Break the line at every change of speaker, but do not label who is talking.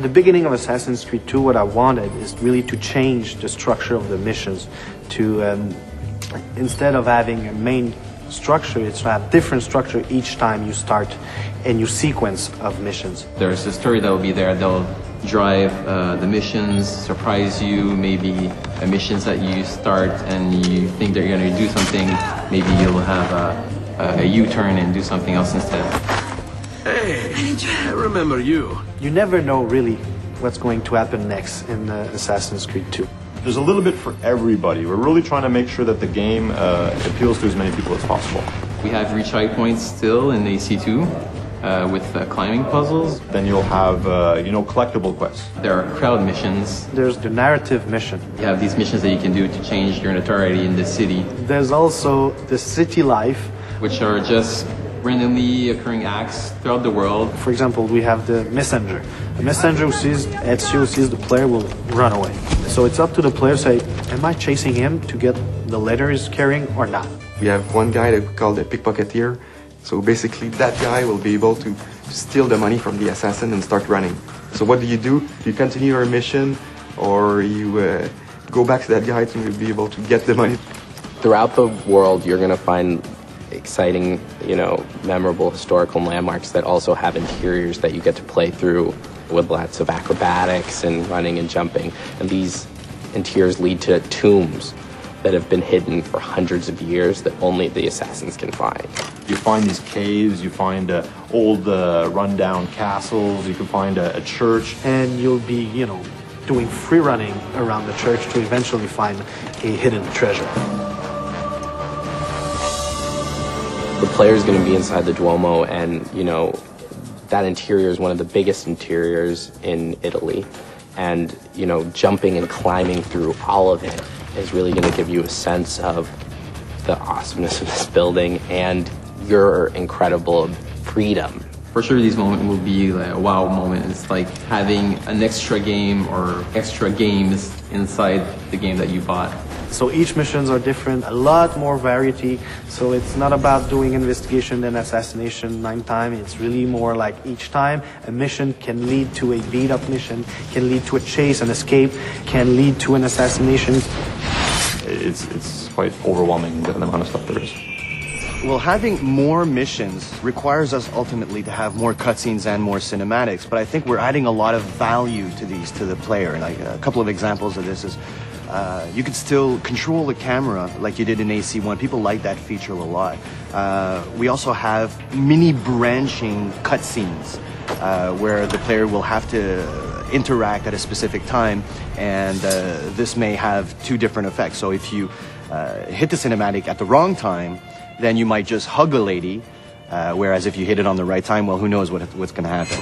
At the beginning of Assassin's Creed 2, what I wanted is really to change the structure of the missions to, instead of having a main structure, it's to have different structure each time you start a new sequence of missions.
There's a story that will be there. They'll drive the missions, surprise you, maybe missions that you start and you think they're going to do something, maybe you'll have a U-turn and do something else instead.
Hey, I remember you.
You never know really what's going to happen next in Assassin's Creed 2.
There's a little bit for everybody. We're really trying to make sure that the game appeals to as many people as possible.
We have reach high points still in AC2 with climbing puzzles.
Then you'll have, collectible quests.
There are crowd missions.
There's the narrative mission.
You have these missions that you can do to change your notoriety in the city.
There's also the city life,
which are just randomly occurring acts throughout the world.
For example, we have the messenger. The messenger who sees Ezio, sees the player, will run away. So it's up to the player to say, am I chasing him to get the letter he's carrying or not?
We have one guy that we call the pickpocketeer. So basically that guy will be able to steal the money from the assassin and start running. So what do? You continue your mission or you go back to that guy to be able to get the money.
Throughout the world, you're going to find exciting, memorable historical landmarks that also have interiors that you get to play through with lots of acrobatics and running and jumping. And these interiors lead to tombs that have been hidden for hundreds of years that only the assassins can find.
You find these caves, you find old rundown castles, you can find a church.
And you'll be, doing free running around the church to eventually find a hidden treasure.
The player's going to be inside the Duomo, and, that interior is one of the biggest interiors in Italy. And, jumping and climbing through all of it is really going to give you a sense of the awesomeness of this building and your incredible freedom.
For sure, these moments will be like a wow moment. It's like having an extra game or extra games inside the game that you bought.
So each missions are different, a lot more variety. So it's not about doing investigation and assassination 9 times. It's really more like each time a mission can lead to a beat-up mission, can lead to a chase, an escape, can lead to an assassination.
It's quite overwhelming, the amount of stuff there is.
Well, having more missions requires us ultimately to have more cutscenes and more cinematics, but I think we're adding a lot of value to these to the player. Like a couple of examples of this is you could still control the camera like you did in AC1. People like that feature a lot. We also have mini branching cutscenes where the player will have to interact at a specific time, and this may have 2 different effects. So if you hit the cinematic at the wrong time, then you might just hug a lady, whereas if you hit it on the right time, well, who knows what's going to happen.